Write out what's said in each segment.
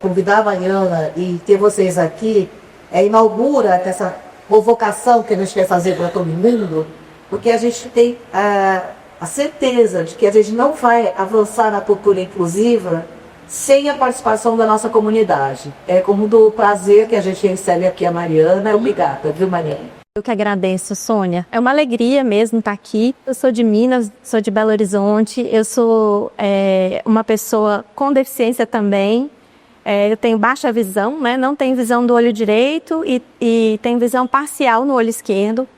convidar a Mariana e ter vocês aqui, inaugura essa convocação que a gente quer fazer para todo mundo, porque a gente tem a certeza de que a gente não vai avançar na cultura inclusiva sem a participação da nossa comunidade. É como do prazer que a gente recebe aqui a Mariana. Obrigada, viu, Mariana? Eu que agradeço, Sônia. É uma alegria mesmo estar aqui. Eu sou de Minas, sou de Belo Horizonte. Eu sou uma pessoa com deficiência também. Eu tenho baixa visão, né? Não tenho visão do olho direito e tenho visão parcial no olho esquerdo.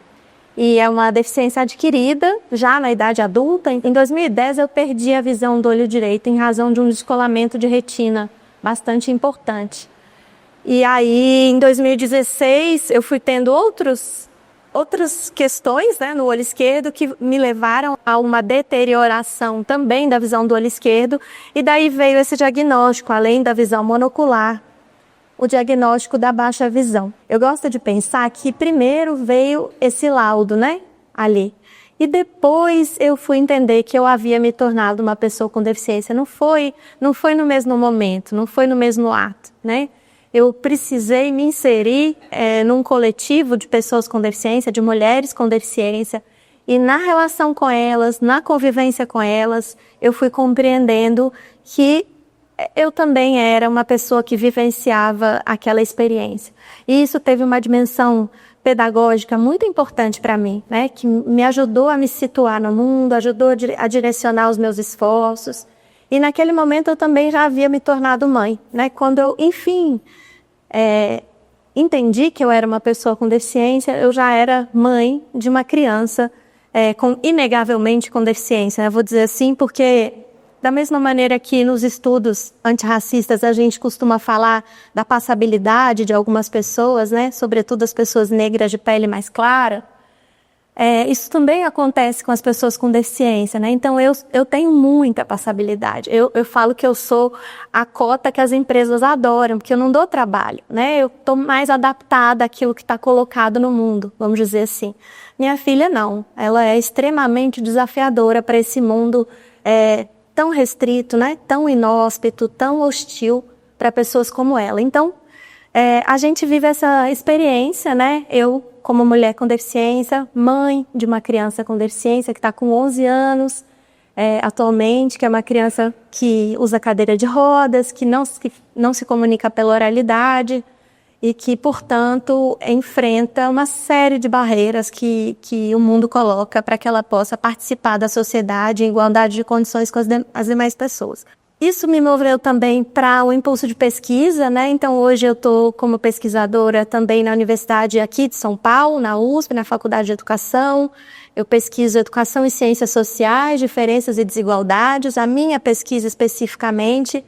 E é uma deficiência adquirida já na idade adulta. Em 2010 eu perdi a visão do olho direito em razão de um descolamento de retina bastante importante. E aí em 2016 eu fui tendo outras questões, né, no olho esquerdo que me levaram a uma deterioração também da visão do olho esquerdo. E daí veio esse diagnóstico, além da visão monocular, o diagnóstico da baixa visão. Eu gosto de pensar que primeiro veio esse laudo, né, ali. E depois eu fui entender que eu havia me tornado uma pessoa com deficiência. Não foi no mesmo momento, não foi no mesmo ato, né? Eu precisei me inserir num coletivo de pessoas com deficiência, de mulheres com deficiência. E na relação com elas, na convivência com elas, eu fui compreendendo que eu também era uma pessoa que vivenciava aquela experiência. E isso teve uma dimensão pedagógica muito importante para mim, né? Que me ajudou a me situar no mundo, ajudou a direcionar os meus esforços. E naquele momento eu também já havia me tornado mãe, né? Quando eu, enfim, entendi que eu era uma pessoa com deficiência, eu já era mãe de uma criança inegavelmente com deficiência. Eu vou dizer assim porque da mesma maneira que nos estudos antirracistas a gente costuma falar da passabilidade de algumas pessoas, né, sobretudo as pessoas negras de pele mais clara, isso também acontece com as pessoas com deficiência, né? Então eu tenho muita passabilidade. Eu falo que eu sou a cota que as empresas adoram, porque eu não dou trabalho, né? Eu estou mais adaptada àquilo que está colocado no mundo, vamos dizer assim. Minha filha não, ela é extremamente desafiadora para esse mundo tão restrito, né? Tão inóspito, tão hostil para pessoas como ela. Então, a gente vive essa experiência, né? Eu, como mulher com deficiência, mãe de uma criança com deficiência que está com 11 anos atualmente, que é uma criança que usa cadeira de rodas, que não se comunica pela oralidade e que, portanto, enfrenta uma série de barreiras que o mundo coloca para que ela possa participar da sociedade em igualdade de condições com as demais pessoas. Isso me moveu também para o impulso de pesquisa, né? Então, hoje eu estou como pesquisadora também na Universidade aqui de São Paulo, na USP, na Faculdade de Educação. Eu pesquiso educação e ciências sociais, diferenças e desigualdades. A minha pesquisa especificamente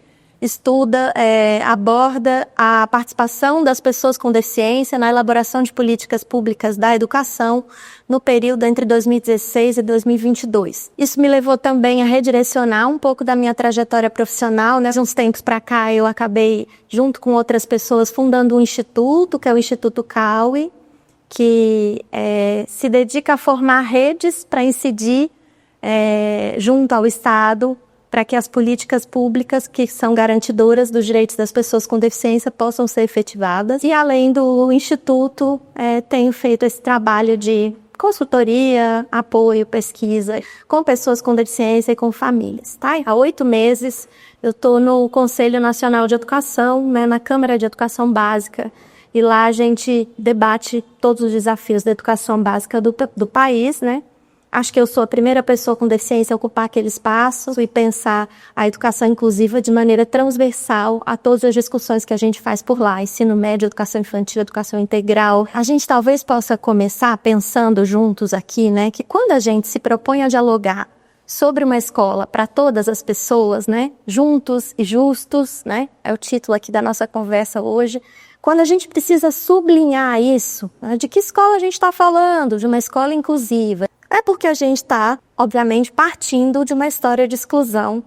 aborda a participação das pessoas com deficiência na elaboração de políticas públicas da educação no período entre 2016 e 2022. Isso me levou também a redirecionar um pouco da minha trajetória profissional, né? De uns tempos para cá eu acabei, junto com outras pessoas, fundando um instituto, que é o Instituto CAUI, que se dedica a formar redes para incidir junto ao Estado, para que as políticas públicas que são garantidoras dos direitos das pessoas com deficiência possam ser efetivadas. E além do Instituto, tenho feito esse trabalho de consultoria, apoio, pesquisa com pessoas com deficiência e com famílias. Tá? Há 8 meses eu estou no Conselho Nacional de Educação, né, na Câmara de Educação Básica, e lá a gente debate todos os desafios da educação básica do país, né? Acho que eu sou a primeira pessoa com deficiência a ocupar aquele espaço e pensar a educação inclusiva de maneira transversal a todas as discussões que a gente faz por lá. Ensino médio, educação infantil, educação integral. A gente talvez possa começar pensando juntos aqui, né, que quando a gente se propõe a dialogar sobre uma escola para todas as pessoas, né, juntos e justos, né, é o título aqui da nossa conversa hoje. Quando a gente precisa sublinhar isso, né, de que escola a gente está falando? De uma escola inclusiva. É porque a gente está, obviamente, partindo de uma história de exclusão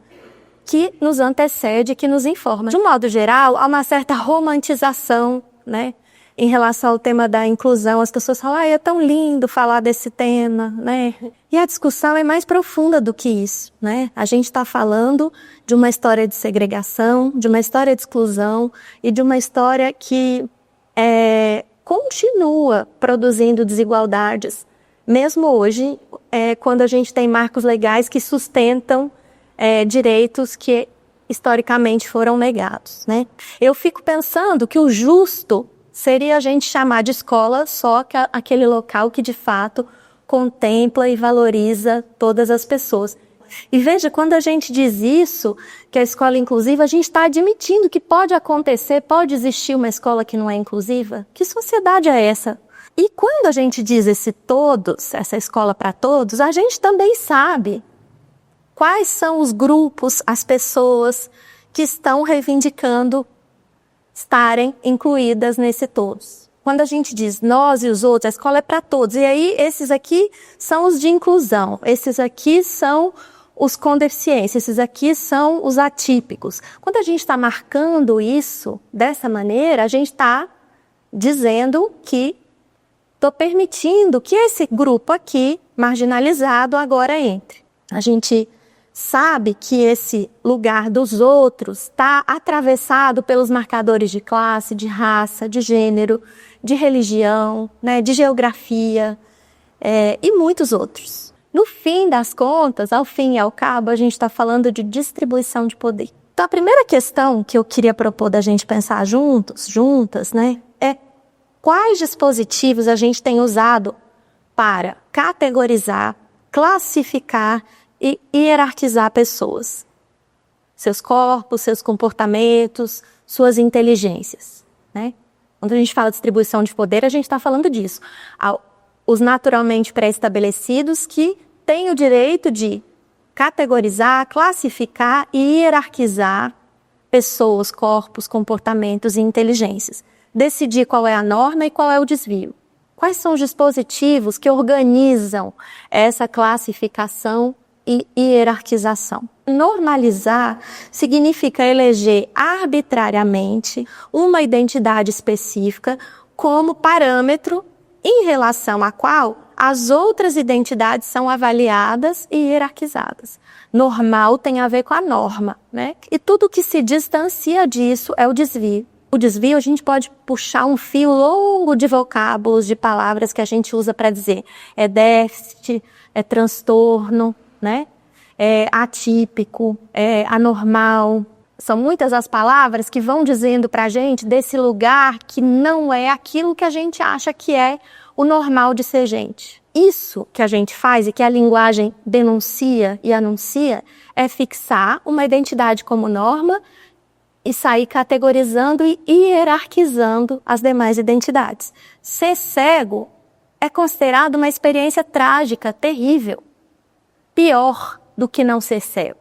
que nos antecede, que nos informa. De um modo geral, há uma certa romantização, né, em relação ao tema da inclusão, as pessoas falam, é tão lindo falar desse tema, né? E a discussão é mais profunda do que isso, né? A gente está falando de uma história de segregação, de uma história de exclusão e de uma história que continua produzindo desigualdades, mesmo hoje, quando a gente tem marcos legais que sustentam direitos que historicamente foram negados, né? Eu fico pensando que o justo seria a gente chamar de escola só aquele local que de fato contempla e valoriza todas as pessoas. E veja, quando a gente diz isso, que a escola é inclusiva, a gente está admitindo que pode acontecer, pode existir uma escola que não é inclusiva? Que sociedade é essa? E quando a gente diz esse todos, essa escola para todos, a gente também sabe quais são os grupos, as pessoas que estão reivindicando estarem incluídas nesse todos. Quando a gente diz nós e os outros, a escola é para todos. E aí, esses aqui são os de inclusão, esses aqui são os com deficiência, esses aqui são os atípicos. Quando a gente está marcando isso dessa maneira, a gente está dizendo que estou permitindo que esse grupo aqui, marginalizado, agora entre. A gente sabe que esse lugar dos outros está atravessado pelos marcadores de classe, de raça, de gênero, de religião, né, de geografia e muitos outros. No fim das contas, ao fim e ao cabo, a gente está falando de distribuição de poder. Então, a primeira questão que eu queria propor da gente pensar juntas, né, é quais dispositivos a gente tem usado para categorizar, classificar e hierarquizar pessoas, seus corpos, seus comportamentos, suas inteligências, né? Quando a gente fala de distribuição de poder, a gente está falando disso. Os naturalmente pré-estabelecidos que têm o direito de categorizar, classificar e hierarquizar pessoas, corpos, comportamentos e inteligências. Decidir qual é a norma e qual é o desvio. Quais são os dispositivos que organizam essa classificação e hierarquização? Normalizar significa eleger arbitrariamente uma identidade específica como parâmetro em relação à qual as outras identidades são avaliadas e hierarquizadas. Normal tem a ver com a norma, né? E tudo que se distancia disso é o desvio. O desvio, a gente pode puxar um fio longo de vocábulos, de palavras que a gente usa para dizer. É déficit, é transtorno, né? É atípico, é anormal. São muitas as palavras que vão dizendo para a gente desse lugar que não é aquilo que a gente acha que é o normal de ser gente. Isso que a gente faz e que a linguagem denuncia e anuncia é fixar uma identidade como norma e sair categorizando e hierarquizando as demais identidades. Ser cego é considerado uma experiência trágica, terrível. Pior do que não ser cego.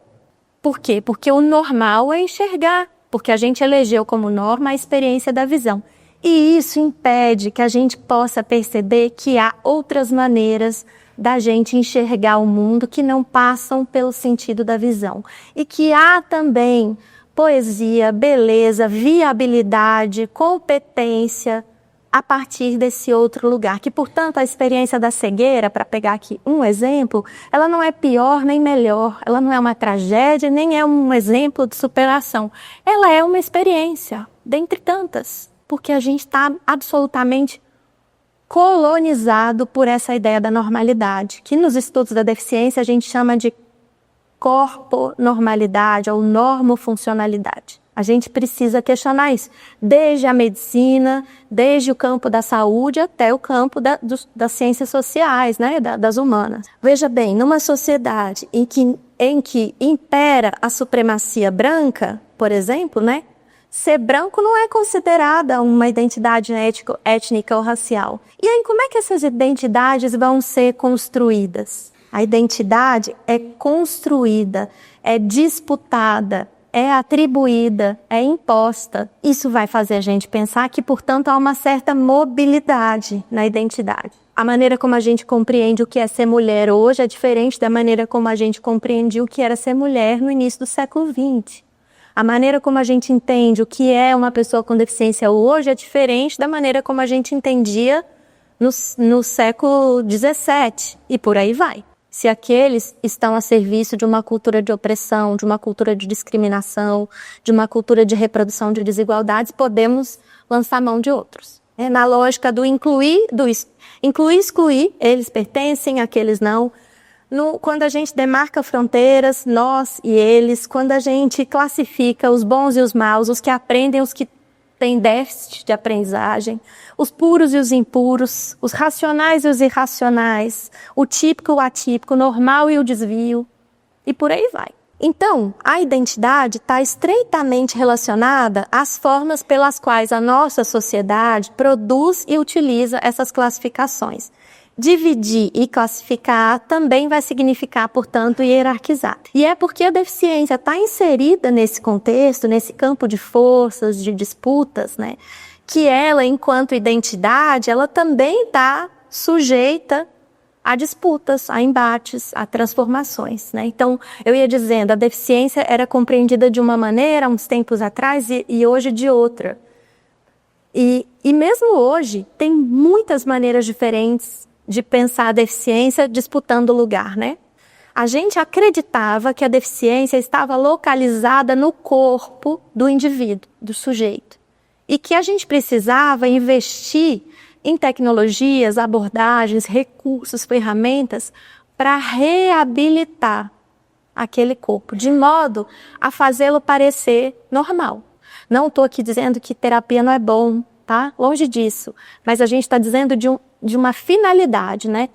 Por quê? Porque o normal é enxergar, porque a gente elegeu como norma a experiência da visão. E isso impede que a gente possa perceber que há outras maneiras da gente enxergar o mundo que não passam pelo sentido da visão. E que há também poesia, beleza, viabilidade, competência a partir desse outro lugar. Que, portanto, a experiência da cegueira, para pegar aqui um exemplo, ela não é pior nem melhor, ela não é uma tragédia, nem é um exemplo de superação. Ela é uma experiência, dentre tantas, porque a gente está absolutamente colonizado por essa ideia da normalidade, que nos estudos da deficiência a gente chama de corponormalidade ou normofuncionalidade. A gente precisa questionar isso, desde a medicina, desde o campo da saúde até o campo das ciências sociais, né, das humanas. Veja bem, numa sociedade em que impera a supremacia branca, por exemplo, né, ser branco não é considerada uma identidade étnica ou racial. E aí, como é que essas identidades vão ser construídas? A identidade é construída, é disputada, é atribuída, é imposta. Isso vai fazer a gente pensar que, portanto, há uma certa mobilidade na identidade. A maneira como a gente compreende o que é ser mulher hoje é diferente da maneira como a gente compreendia o que era ser mulher no início do século XX. A maneira como a gente entende o que é uma pessoa com deficiência hoje é diferente da maneira como a gente entendia no século XVII, e por aí vai. Se aqueles estão a serviço de uma cultura de opressão, de uma cultura de discriminação, de uma cultura de reprodução de desigualdades, podemos lançar mão de outros. Na lógica do incluir, excluir, eles pertencem, aqueles não. Quando a gente demarca fronteiras, nós e eles, quando a gente classifica os bons e os maus, os que aprendem, os que têm déficit de aprendizagem, os puros e os impuros, os racionais e os irracionais, o típico e o atípico, o normal e o desvio, e por aí vai. Então, a identidade está estreitamente relacionada às formas pelas quais a nossa sociedade produz e utiliza essas classificações. Dividir e classificar também vai significar, portanto, hierarquizar. E é porque a deficiência está inserida nesse contexto, nesse campo de forças, de disputas, né, que ela, enquanto identidade, ela também está sujeita a disputas, a embates, a transformações, né? Então, eu ia dizendo, a deficiência era compreendida de uma maneira há uns tempos atrás e hoje de outra. E mesmo hoje, tem muitas maneiras diferentes de pensar a deficiência disputando lugar, né? A gente acreditava que a deficiência estava localizada no corpo do indivíduo, do sujeito. E que a gente precisava investir em tecnologias, abordagens, recursos, ferramentas para reabilitar aquele corpo, de modo a fazê-lo parecer normal. Não estou aqui dizendo que terapia não é bom, tá? Longe disso. Mas a gente está dizendo de uma finalidade, né?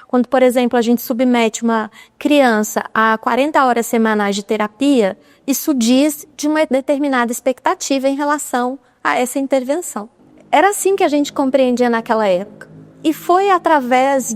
Quando, por exemplo, a gente submete uma criança a 40 horas semanais de terapia, isso diz de uma determinada expectativa em relação a essa intervenção. Era assim que a gente compreendia naquela época. E foi através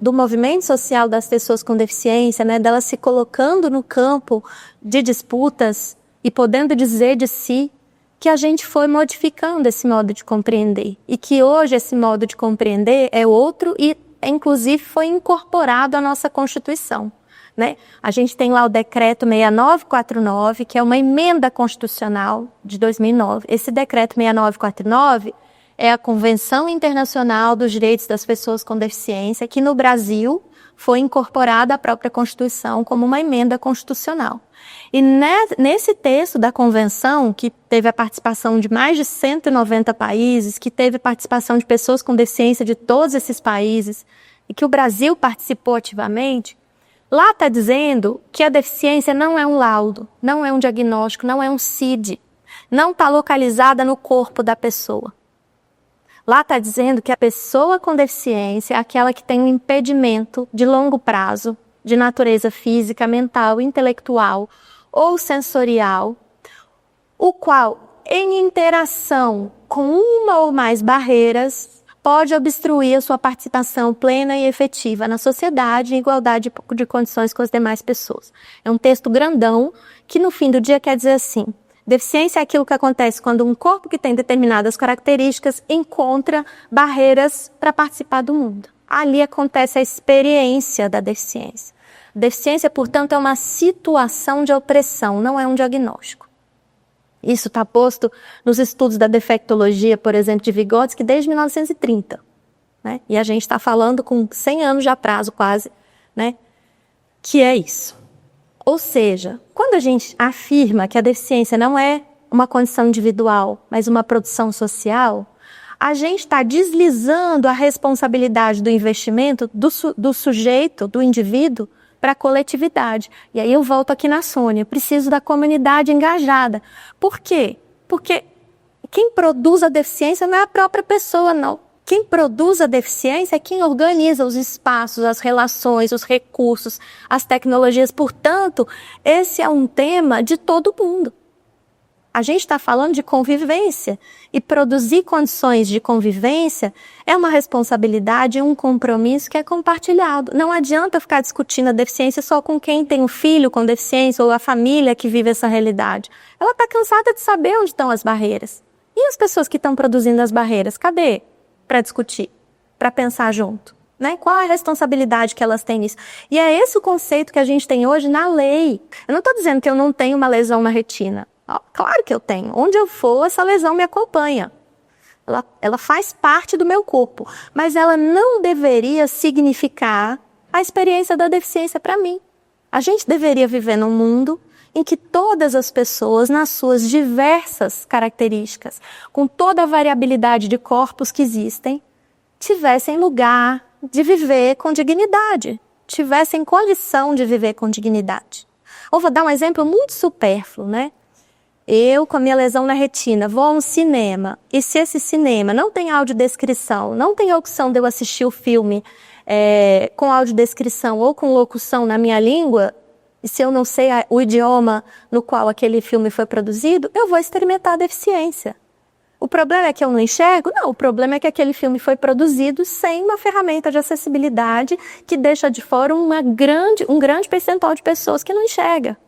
do movimento social das pessoas com deficiência, né, delas se colocando no campo de disputas e podendo dizer de si, que a gente foi modificando esse modo de compreender. E que hoje esse modo de compreender é outro e, inclusive, foi incorporado à nossa Constituição, né? A gente tem lá o Decreto 6949, que é uma emenda constitucional de 2009. Esse Decreto 6949 é a Convenção Internacional dos Direitos das Pessoas com Deficiência, que no Brasil foi incorporada à própria Constituição como uma emenda constitucional. E nesse texto da Convenção, que teve a participação de mais de 190 países, que teve a participação de pessoas com deficiência de todos esses países, e que o Brasil participou ativamente, lá está dizendo que a deficiência não é um laudo, não é um diagnóstico, não é um CID, não está localizada no corpo da pessoa. Lá está dizendo que a pessoa com deficiência é aquela que tem um impedimento de longo prazo, de natureza física, mental, intelectual ou sensorial, o qual, em interação com uma ou mais barreiras, pode obstruir a sua participação plena e efetiva na sociedade em igualdade de condições com as demais pessoas. É um texto grandão que, no fim do dia, quer dizer assim: deficiência é aquilo que acontece quando um corpo que tem determinadas características encontra barreiras para participar do mundo. Ali acontece a experiência da deficiência. Deficiência, portanto, é uma situação de opressão, não é um diagnóstico. Isso está posto nos estudos da defectologia, por exemplo, de Vygotsky, desde 1930. Né? E a gente está falando com 100 anos de atraso quase, né? Que é isso. Ou seja, quando a gente afirma que a deficiência não é uma condição individual, mas uma produção social, a gente está deslizando a responsabilidade do investimento do sujeito, do indivíduo, para a coletividade. E aí eu volto aqui na Sônia, preciso da comunidade engajada. Por quê? Porque quem produz a deficiência não é a própria pessoa, não. Quem produz a deficiência é quem organiza os espaços, as relações, os recursos, as tecnologias. Portanto, esse é um tema de todo mundo. A gente está falando de convivência e produzir condições de convivência é uma responsabilidade, um compromisso que é compartilhado. Não adianta ficar discutindo a deficiência só com quem tem um filho com deficiência ou a família que vive essa realidade. Ela está cansada de saber onde estão as barreiras. E as pessoas que estão produzindo as barreiras, cadê? Para discutir, para pensar junto. Né? Qual a responsabilidade que elas têm nisso? E é esse o conceito que a gente tem hoje na lei. Eu não estou dizendo que eu não tenho uma lesão na retina. Claro que eu tenho. Onde eu for, essa lesão me acompanha. Ela faz parte do meu corpo. Mas ela não deveria significar a experiência da deficiência para mim. A gente deveria viver num mundo em que todas as pessoas, nas suas diversas características, com toda a variabilidade de corpos que existem, tivessem lugar de viver com dignidade, tivessem condição de viver com dignidade. Ou vou dar um exemplo muito supérfluo, né? Eu, com a minha lesão na retina, vou a um cinema, e se esse cinema não tem audiodescrição, não tem a opção de eu assistir o filme com audiodescrição ou com locução na minha língua, e se eu não sei o idioma no qual aquele filme foi produzido, eu vou experimentar a deficiência. O problema é que eu não enxergo? Não, o problema é que aquele filme foi produzido sem uma ferramenta de acessibilidade que deixa de fora um grande percentual de pessoas que não enxerga,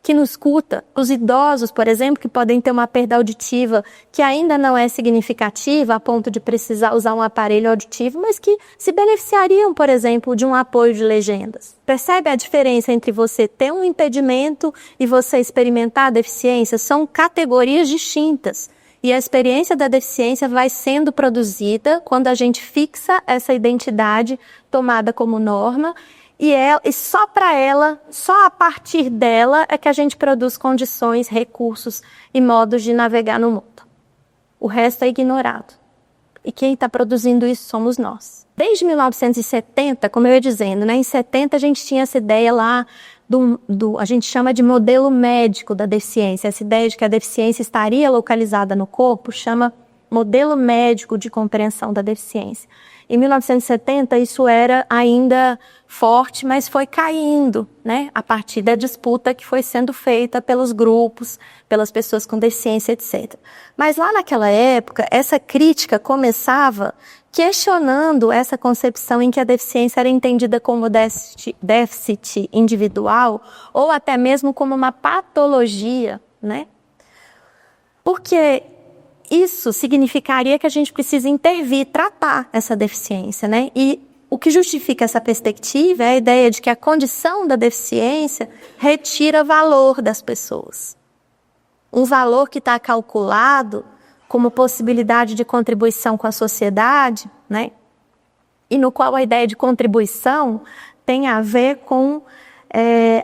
que não escuta. Os idosos, por exemplo, que podem ter uma perda auditiva que ainda não é significativa a ponto de precisar usar um aparelho auditivo, mas que se beneficiariam, por exemplo, de um apoio de legendas. Percebe a diferença entre você ter um impedimento e você experimentar a deficiência? São categorias distintas. E a experiência da deficiência vai sendo produzida quando a gente fixa essa identidade tomada como norma, e só para ela, só a partir dela é que a gente produz condições, recursos e modos de navegar no mundo. O resto é ignorado. E quem está produzindo isso somos nós. Desde 1970, como eu ia dizendo, né, em 70 a gente tinha essa ideia lá a gente chama de modelo médico da deficiência. Essa ideia de que a deficiência estaria localizada no corpo chama modelo médico de compreensão da deficiência. Em 1970 isso era ainda forte, mas foi caindo, né, a partir da disputa que foi sendo feita pelos grupos, pelas pessoas com deficiência, etc. Mas lá naquela época, essa crítica começava questionando essa concepção em que a deficiência era entendida como déficit individual ou até mesmo como uma patologia, né? Porque isso significaria que a gente precisa intervir, tratar essa deficiência, né? E o que justifica essa perspectiva é a ideia de que a condição da deficiência retira valor das pessoas. Um valor que está calculado como possibilidade de contribuição com a sociedade, né? E no qual a ideia de contribuição tem a ver com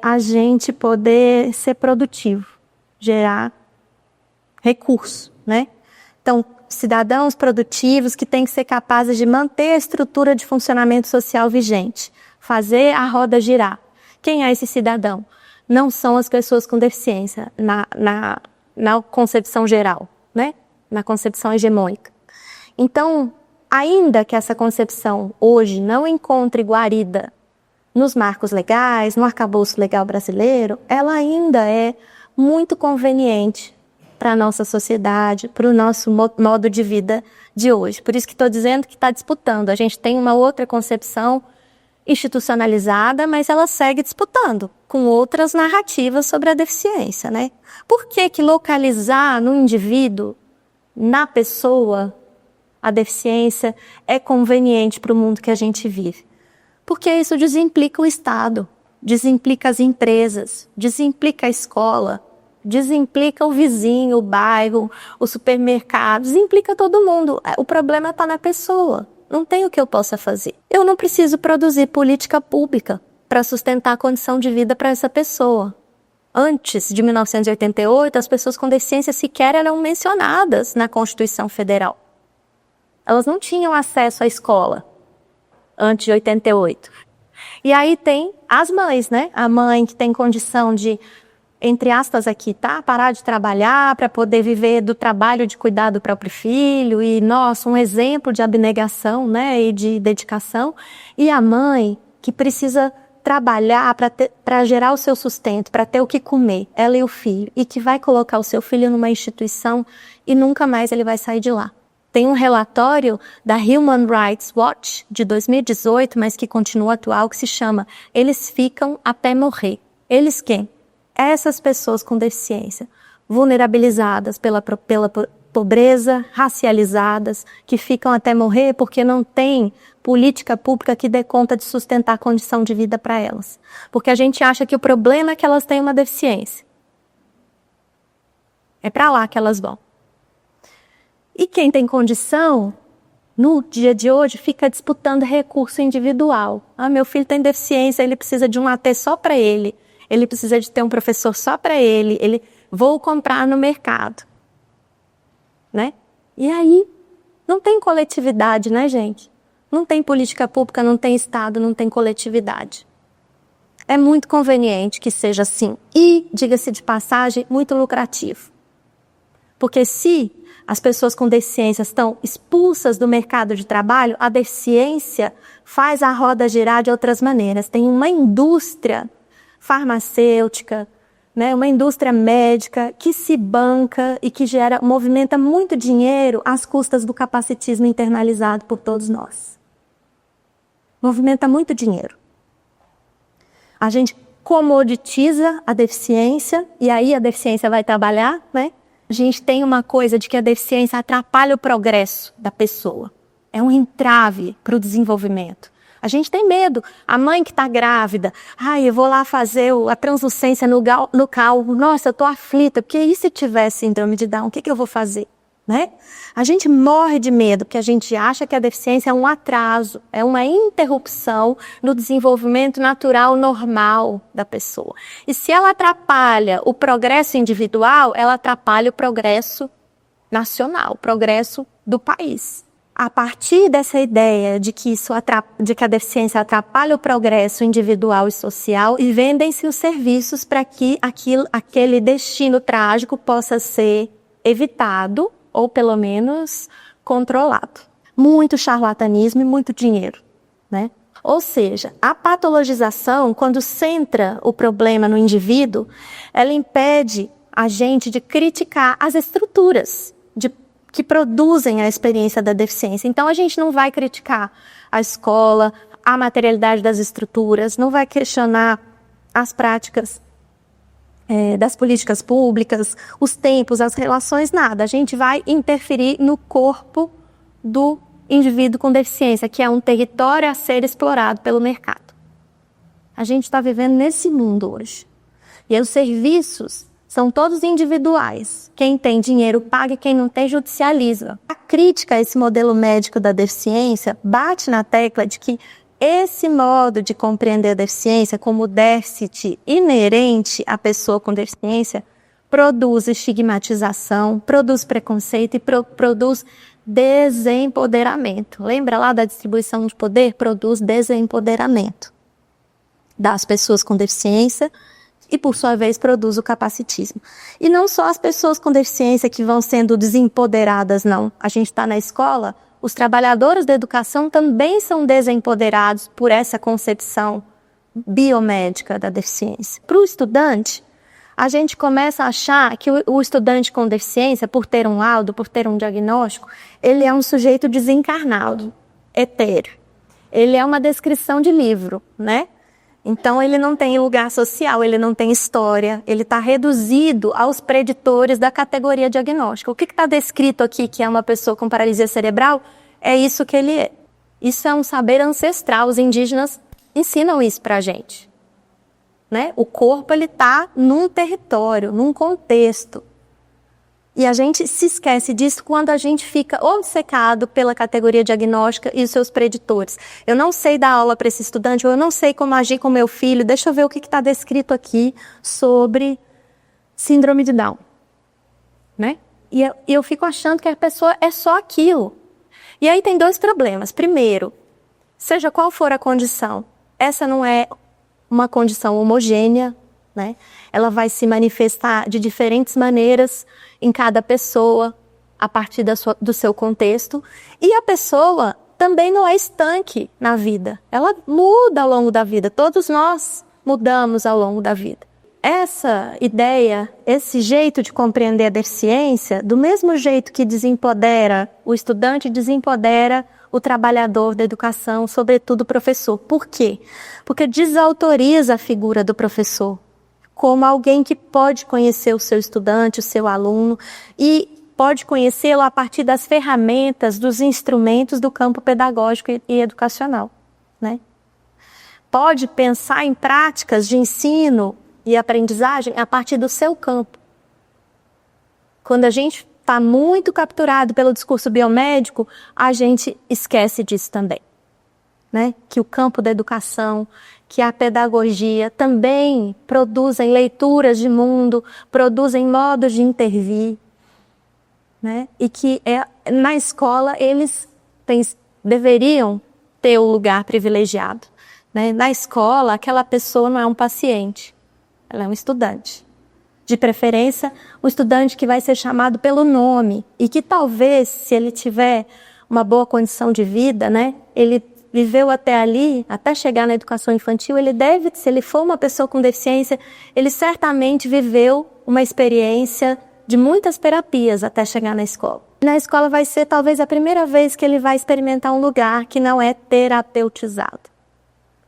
a gente poder ser produtivo, gerar recurso, né? Então, cidadãos produtivos que têm que ser capazes de manter a estrutura de funcionamento social vigente, fazer a roda girar. Quem é esse cidadão? Não são as pessoas com deficiência, na concepção geral, né? Na concepção hegemônica. Então, ainda que essa concepção hoje não encontre guarida nos marcos legais, no arcabouço legal brasileiro, ela ainda é muito conveniente para a nossa sociedade, para o nosso modo de vida de hoje. Por isso que estou dizendo que está disputando. A gente tem uma outra concepção institucionalizada, mas ela segue disputando com outras narrativas sobre a deficiência, né? Por que localizar no indivíduo, na pessoa, a deficiência é conveniente para o mundo que a gente vive? Porque isso desimplica o Estado, desimplica as empresas, desimplica a escola, desimplica o vizinho, o bairro, o supermercado, desimplica todo mundo. O problema está na pessoa. Não tem o que eu possa fazer. Eu não preciso produzir política pública para sustentar a condição de vida para essa pessoa. Antes de 1988, as pessoas com deficiência sequer eram mencionadas na Constituição Federal. Elas não tinham acesso à escola antes de 88. E aí tem as mães, né? A mãe que tem condição de, entre aspas aqui, tá? Parar de trabalhar para poder viver do trabalho de cuidar do próprio filho. E, nossa, um exemplo de abnegação, né? E de dedicação. E a mãe que precisa trabalhar para gerar o seu sustento, para ter o que comer, ela e o filho, e que vai colocar o seu filho numa instituição e nunca mais ele vai sair de lá. Tem um relatório da Human Rights Watch de 2018, mas que continua atual, que se chama Eles Ficam Até Morrer. Eles quem? Essas pessoas com deficiência, vulnerabilizadas pela pobreza, racializadas, que ficam até morrer porque não tem política pública que dê conta de sustentar a condição de vida para elas. Porque a gente acha que o problema é que elas têm uma deficiência. É para lá que elas vão. E quem tem condição, no dia de hoje, fica disputando recurso individual. Ah, meu filho tem deficiência, ele precisa de um AT só para ele. Ele precisa de ter um professor só para ele. Vou comprar no mercado. Né? E aí, não tem coletividade, né, gente? Não tem política pública, não tem Estado, não tem coletividade. É muito conveniente que seja assim. E, diga-se de passagem, muito lucrativo. Porque se as pessoas com deficiência estão expulsas do mercado de trabalho, a deficiência faz a roda girar de outras maneiras. Tem uma indústria farmacêutica, né, uma indústria médica que se banca e que movimenta muito dinheiro às custas do capacitismo internalizado por todos nós. Movimenta muito dinheiro. A gente comoditiza a deficiência e aí a deficiência vai trabalhar, né? A gente tem uma coisa de que a deficiência atrapalha o progresso da pessoa. É um entrave para o desenvolvimento. A gente tem medo. A mãe que está grávida, eu vou lá fazer a translucência no cálculo. Nossa, eu estou aflita, porque e se tiver síndrome de Down, o que eu vou fazer? Né? A gente morre de medo, porque a gente acha que a deficiência é um atraso, é uma interrupção no desenvolvimento natural normal da pessoa. E se ela atrapalha o progresso individual, ela atrapalha o progresso nacional, o progresso do país. A partir dessa ideia de que a deficiência atrapalha o progresso individual e social, e vendem-se os serviços para que aquele destino trágico possa ser evitado ou pelo menos controlado. Muito charlatanismo e muito dinheiro, né? Ou seja, a patologização, quando centra o problema no indivíduo, ela impede a gente de criticar as estruturas que produzem a experiência da deficiência. Então, a gente não vai criticar a escola, a materialidade das estruturas, não vai questionar as práticas das políticas públicas, os tempos, as relações, nada. A gente vai interferir no corpo do indivíduo com deficiência, que é um território a ser explorado pelo mercado. A gente está vivendo nesse mundo hoje. E aí os serviços são todos individuais. Quem tem dinheiro paga e quem não tem judicializa. A crítica a esse modelo médico da deficiência bate na tecla de que esse modo de compreender a deficiência como déficit inerente à pessoa com deficiência produz estigmatização, produz preconceito e produz desempoderamento. Lembra lá da distribuição de poder? Produz desempoderamento das pessoas com deficiência e, por sua vez, produz o capacitismo. E não só as pessoas com deficiência que vão sendo desempoderadas, não. A gente está na escola, os trabalhadores da educação também são desempoderados por essa concepção biomédica da deficiência. Para o estudante, a gente começa a achar que o estudante com deficiência, por ter um laudo, por ter um diagnóstico, ele é um sujeito desencarnado, etéreo. Ele é uma descrição de livro, né? Então, ele não tem lugar social, ele não tem história, ele está reduzido aos preditores da categoria diagnóstica. O que está descrito aqui, que é uma pessoa com paralisia cerebral, é isso que ele é. Isso é um saber ancestral, os indígenas ensinam isso para a gente. Né? O corpo está num território, num contexto. E a gente se esquece disso quando a gente fica obcecado pela categoria diagnóstica e os seus preditores. Eu não sei dar aula para esse estudante, ou eu não sei como agir com meu filho, deixa eu ver o que está descrito aqui sobre síndrome de Down. Né? E eu fico achando que a pessoa é só aquilo. E aí tem dois problemas. Primeiro, seja qual for a condição, essa não é uma condição homogênea, né? Ela vai se manifestar de diferentes maneiras em cada pessoa, a partir do seu contexto. E a pessoa também não é estanque na vida. Ela muda ao longo da vida. Todos nós mudamos ao longo da vida. Essa ideia, esse jeito de compreender a deficiência, do mesmo jeito que desempodera o estudante, desempodera o trabalhador da educação, sobretudo o professor. Por quê? Porque desautoriza a figura do professor como alguém que pode conhecer o seu estudante, o seu aluno, e pode conhecê-lo a partir das ferramentas, dos instrumentos do campo pedagógico e educacional, né? Pode pensar em práticas de ensino e aprendizagem a partir do seu campo. Quando a gente está muito capturado pelo discurso biomédico, a gente esquece disso também, né? Que o campo da educação, que a pedagogia também produzem leituras de mundo, produzem modos de intervir, né? E que na escola eles deveriam ter o lugar privilegiado, né? Na escola, aquela pessoa não é um paciente, ela é um estudante. De preferência, um estudante que vai ser chamado pelo nome e que talvez, se ele tiver uma boa condição de vida, né, ele viveu até ali, até chegar na educação infantil, ele deve, se ele for uma pessoa com deficiência, ele certamente viveu uma experiência de muitas terapias até chegar na escola. Na escola vai ser talvez a primeira vez que ele vai experimentar um lugar que não é terapeutizado,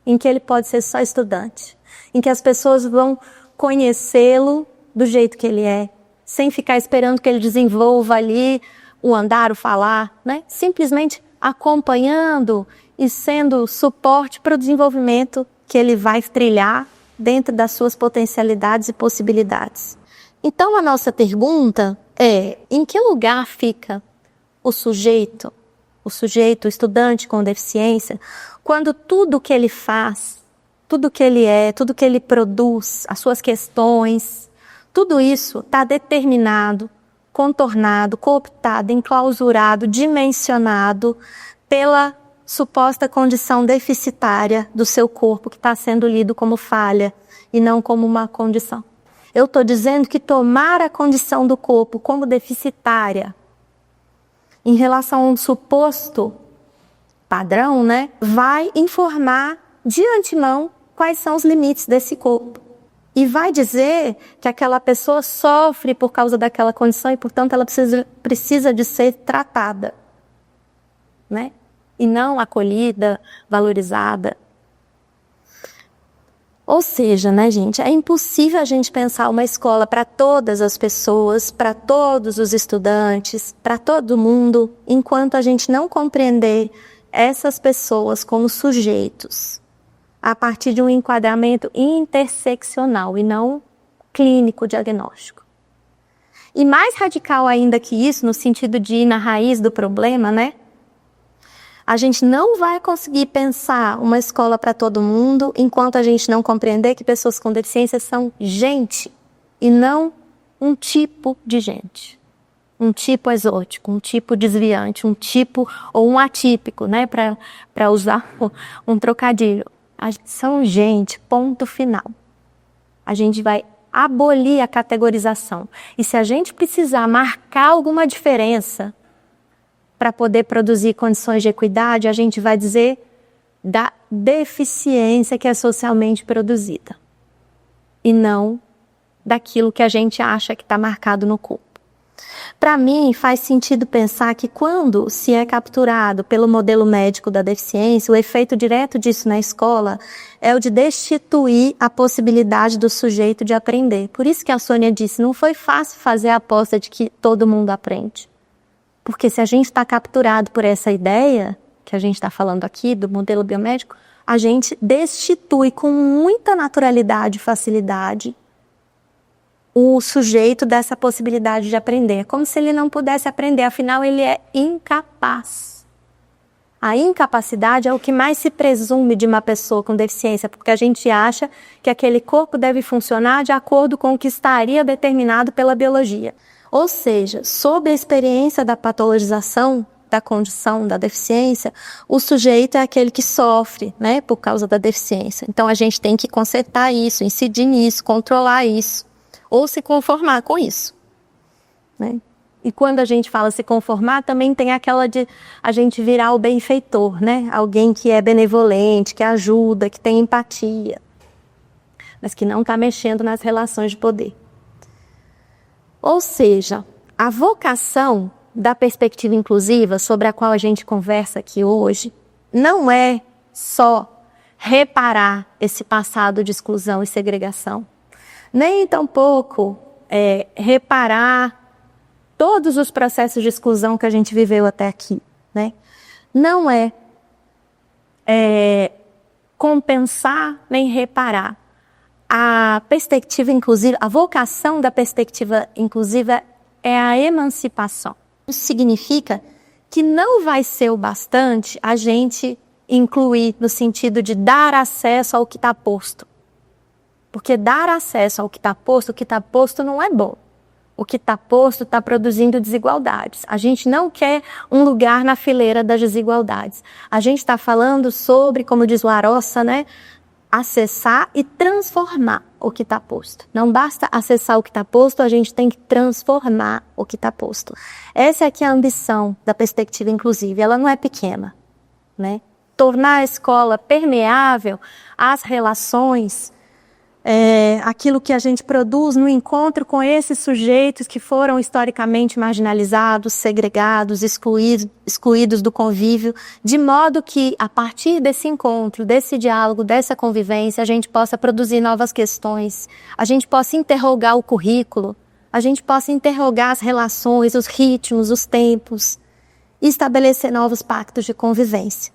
em que ele pode ser só estudante, em que as pessoas vão conhecê-lo do jeito que ele é, sem ficar esperando que ele desenvolva ali o andar, o falar, né? Simplesmente acompanhando e sendo suporte para o desenvolvimento que ele vai trilhar dentro das suas potencialidades e possibilidades. Então, a nossa pergunta é: em que lugar fica o sujeito, o estudante com deficiência, quando tudo que ele faz, tudo que ele é, tudo que ele produz, as suas questões, tudo isso está determinado, contornado, cooptado, enclausurado, dimensionado pela suposta condição deficitária do seu corpo, que está sendo lido como falha e não como uma condição. Eu estou dizendo que tomar a condição do corpo como deficitária em relação a um suposto padrão, né, vai informar de antemão quais são os limites desse corpo. E vai dizer que aquela pessoa sofre por causa daquela condição e, portanto, ela precisa de ser tratada, né? E não acolhida, valorizada. Ou seja, né, gente, é impossível a gente pensar uma escola para todas as pessoas, para todos os estudantes, para todo mundo, enquanto a gente não compreender essas pessoas como sujeitos, a partir de um enquadramento interseccional e não clínico-diagnóstico. E mais radical ainda que isso, no sentido de ir na raiz do problema, né? A gente não vai conseguir pensar uma escola para todo mundo enquanto a gente não compreender que pessoas com deficiência são gente e não um tipo de gente. Um tipo exótico, um tipo desviante, um tipo ou um atípico, né? Para usar um trocadilho. São gente, ponto final. A gente vai abolir a categorização. E se a gente precisar marcar alguma diferença para poder produzir condições de equidade, a gente vai dizer da deficiência que é socialmente produzida. E não daquilo que a gente acha que está marcado no corpo. Para mim, faz sentido pensar que quando se é capturado pelo modelo médico da deficiência, o efeito direto disso na escola é o de destituir a possibilidade do sujeito de aprender. Por isso que a Sônia disse, não foi fácil fazer a aposta de que todo mundo aprende. Porque se a gente está capturado por essa ideia, que a gente está falando aqui, do modelo biomédico, a gente destitui com muita naturalidade e facilidade o sujeito dessa possibilidade de aprender. Como se ele não pudesse aprender, afinal ele é incapaz. A incapacidade é o que mais se presume de uma pessoa com deficiência, porque a gente acha que aquele corpo deve funcionar de acordo com o que estaria determinado pela biologia. Ou seja, sob a experiência da patologização da condição da deficiência, o sujeito é aquele que sofre, né, por causa da deficiência. Então a gente tem que consertar isso, incidir nisso, controlar isso, ou se conformar com isso, né? E quando a gente fala se conformar, também tem aquela de a gente virar o benfeitor, né? Alguém que é benevolente, que ajuda, que tem empatia, mas que não está mexendo nas relações de poder. Ou seja, a vocação da perspectiva inclusiva, sobre a qual a gente conversa aqui hoje, não é só reparar esse passado de exclusão e segregação, nem tampouco reparar todos os processos de exclusão que a gente viveu até aqui, né? Não é compensar nem reparar. A perspectiva inclusiva, a vocação da perspectiva inclusiva é a emancipação. Isso significa que não vai ser o bastante a gente incluir no sentido de dar acesso ao que está posto. Porque dar acesso ao que está posto não é bom. O que está posto está produzindo desigualdades. A gente não quer um lugar na fileira das desigualdades. A gente está falando sobre, como diz o Arossa, né, acessar e transformar o que está posto. Não basta acessar o que está posto, a gente tem que transformar o que está posto. Essa é aqui a ambição da perspectiva inclusiva. Ela não é pequena, né? Tornar a escola permeável às relações, aquilo que a gente produz no encontro com esses sujeitos que foram historicamente marginalizados, segregados, excluídos do convívio, de modo que, a partir desse encontro, desse diálogo, dessa convivência, a gente possa produzir novas questões, a gente possa interrogar o currículo, a gente possa interrogar as relações, os ritmos, os tempos, e estabelecer novos pactos de convivência.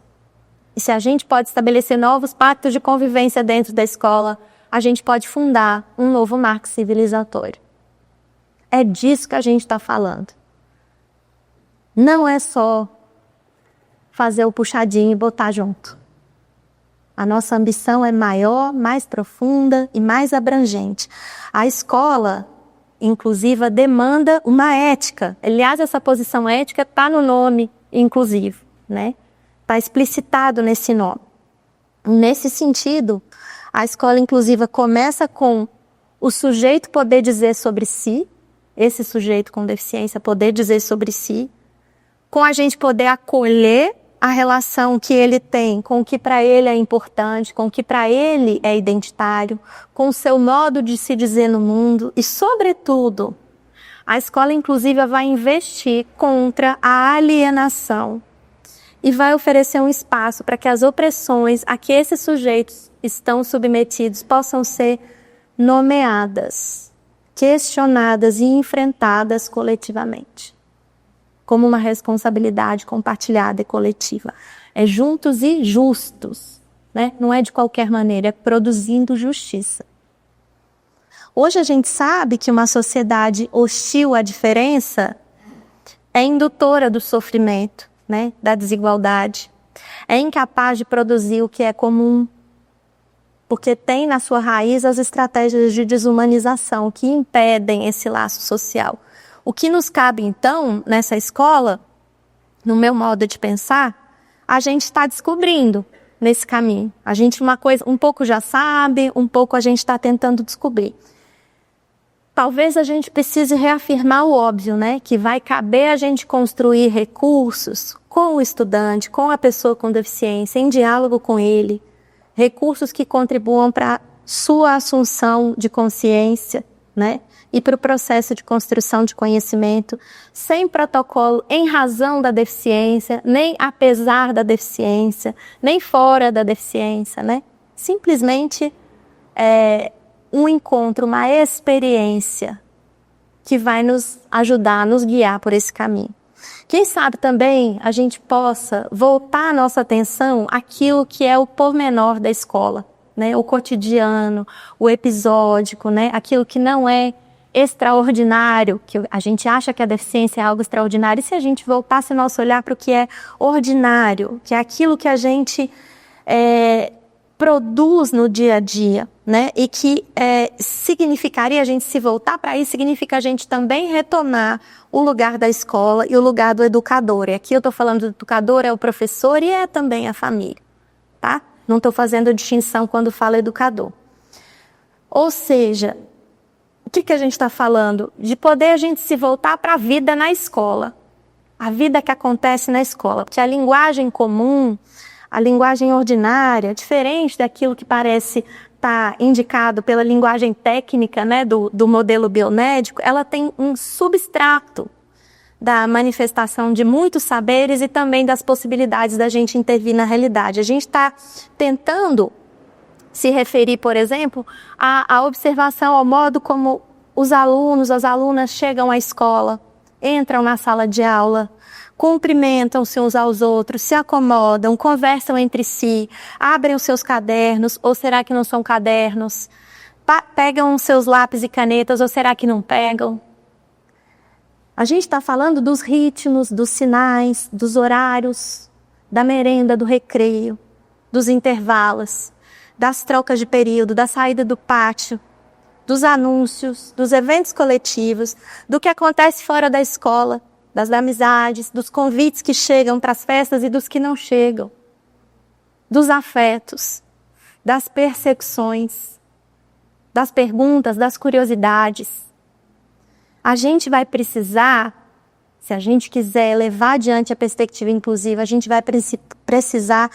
E se a gente pode estabelecer novos pactos de convivência dentro da escola, a gente pode fundar um novo marco civilizatório. É disso que a gente está falando. Não é só fazer o puxadinho e botar junto. A nossa ambição é maior, mais profunda e mais abrangente. A escola inclusiva demanda uma ética. Aliás, essa posição ética está no nome inclusivo, né? Está explicitado nesse nome. Nesse sentido, a escola inclusiva começa com o sujeito poder dizer sobre si, esse sujeito com deficiência poder dizer sobre si, com a gente poder acolher a relação que ele tem com o que para ele é importante, com o que para ele é identitário, com o seu modo de se dizer no mundo e, sobretudo, a escola inclusiva vai investir contra a alienação e vai oferecer um espaço para que as opressões a que esses sujeitos estão submetidos possam ser nomeadas, questionadas e enfrentadas coletivamente, como uma responsabilidade compartilhada e coletiva. É juntos e justos, né? Não é de qualquer maneira, é produzindo justiça. Hoje a gente sabe que uma sociedade hostil à diferença é indutora do sofrimento, né? Da desigualdade. É incapaz de produzir o que é comum, porque tem na sua raiz as estratégias de desumanização que impedem esse laço social. O que nos cabe, então, nessa escola, no meu modo de pensar, a gente está descobrindo nesse caminho. A gente um pouco já sabe, um pouco a gente está tentando descobrir. Talvez a gente precise reafirmar o óbvio, né? Que vai caber a gente construir recursos com o estudante, com a pessoa com deficiência, em diálogo com ele, recursos que contribuam para sua assunção de consciência, né? E para o processo de construção de conhecimento, sem protocolo em razão da deficiência, nem apesar da deficiência, nem fora da deficiência, né? Simplesmente um encontro, uma experiência que vai nos ajudar, nos guiar por esse caminho. Quem sabe também a gente possa voltar a nossa atenção àquilo que é o pormenor da escola, né? O cotidiano, o episódico, né? Aquilo que não é extraordinário, que a gente acha que a deficiência é algo extraordinário, e se a gente voltasse nosso olhar para o que é ordinário, que é aquilo que a gente produz no dia a dia, né? E que significaria a gente se voltar para isso, significa a gente também retomar o lugar da escola e o lugar do educador. E aqui eu estou falando do educador, é o professor e é também a família, tá? Não estou fazendo distinção quando falo educador. Ou seja, o que a gente está falando? De poder a gente se voltar para a vida na escola. A vida que acontece na escola. Porque a linguagem comum, a linguagem ordinária, diferente daquilo que parece estar indicado pela linguagem técnica, né, do modelo biomédico, ela tem um substrato da manifestação de muitos saberes e também das possibilidades da gente intervir na realidade. A gente está tentando se referir, por exemplo, à observação, ao modo como os alunos, as alunas chegam à escola, entram na sala de aula, cumprimentam-se uns aos outros, se acomodam, conversam entre si, abrem os seus cadernos, ou será que não são cadernos? Pegam os seus lápis e canetas, ou será que não pegam? A gente está falando dos ritmos, dos sinais, dos horários, da merenda, do recreio, dos intervalos, das trocas de período, da saída do pátio, dos anúncios, dos eventos coletivos, do que acontece fora da escola, das amizades, dos convites que chegam para as festas e dos que não chegam, dos afetos, das persecuções, das perguntas, das curiosidades. A gente vai precisar, se a gente quiser levar adiante a perspectiva inclusiva, a gente vai precisar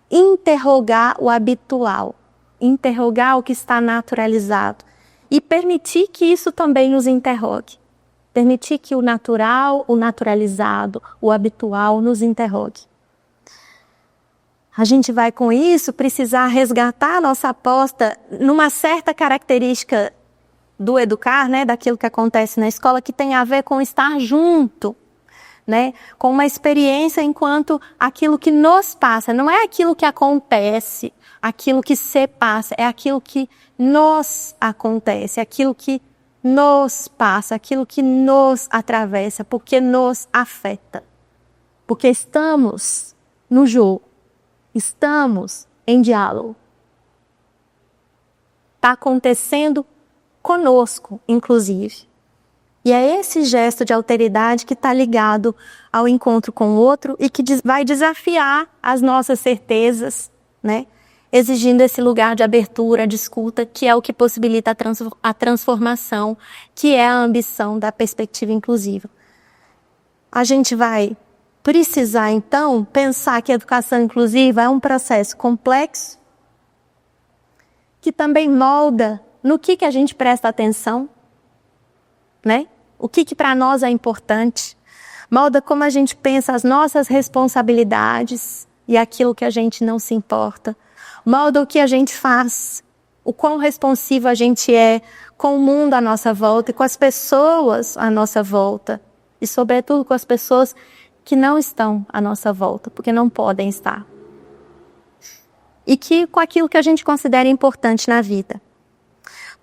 interrogar o habitual, interrogar o que está naturalizado e permitir que isso também nos interrogue. Permitir que o natural, o naturalizado, o habitual nos interrogue. A gente vai, com isso, precisar resgatar a nossa aposta numa certa característica do educar, né, daquilo que acontece na escola, que tem a ver com estar junto, né, com uma experiência enquanto aquilo que nos passa. Não é aquilo que acontece, aquilo que se passa, é aquilo que nos acontece, aquilo que nos passa, aquilo que nos atravessa, porque nos afeta. Porque estamos no jogo, estamos em diálogo. Está acontecendo conosco, inclusive. E é esse gesto de alteridade que está ligado ao encontro com o outro e que vai desafiar as nossas certezas, né? Exigindo esse lugar de abertura, de escuta, que é o que possibilita a transformação, que é a ambição da perspectiva inclusiva. A gente vai precisar, então, pensar que a educação inclusiva é um processo complexo, que também molda no que a gente presta atenção, né? O que para nós é importante, molda como a gente pensa as nossas responsabilidades e aquilo que a gente não se importa, molda o que a gente faz, o quão responsivo a gente é com o mundo à nossa volta e com as pessoas à nossa volta, e sobretudo com as pessoas que não estão à nossa volta, porque não podem estar. E que com aquilo que a gente considera importante na vida.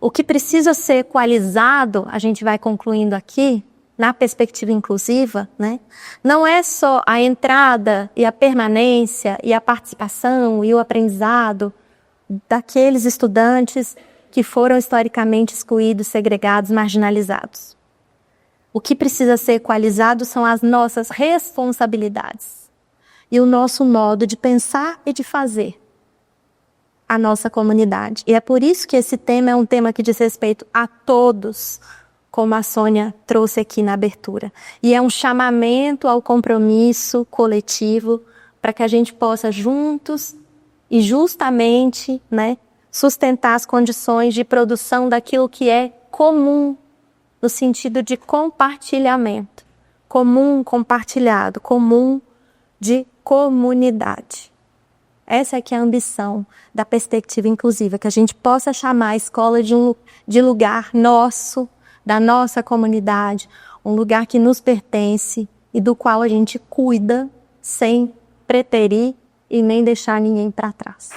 O que precisa ser equalizado, a gente vai concluindo aqui, na perspectiva inclusiva, né? Não é só a entrada e a permanência e a participação e o aprendizado daqueles estudantes que foram historicamente excluídos, segregados, marginalizados. O que precisa ser equalizado são as nossas responsabilidades e o nosso modo de pensar e de fazer a nossa comunidade. E é por isso que esse tema é um tema que diz respeito a todos, como a Sônia trouxe aqui na abertura. E é um chamamento ao compromisso coletivo para que a gente possa juntos e justamente, né, sustentar as condições de produção daquilo que é comum, no sentido de compartilhamento. Comum, compartilhado, comum de comunidade. Essa é que é a ambição da perspectiva inclusiva, que a gente possa chamar a escola de lugar nosso, da nossa comunidade, um lugar que nos pertence e do qual a gente cuida sem preterir e nem deixar ninguém para trás.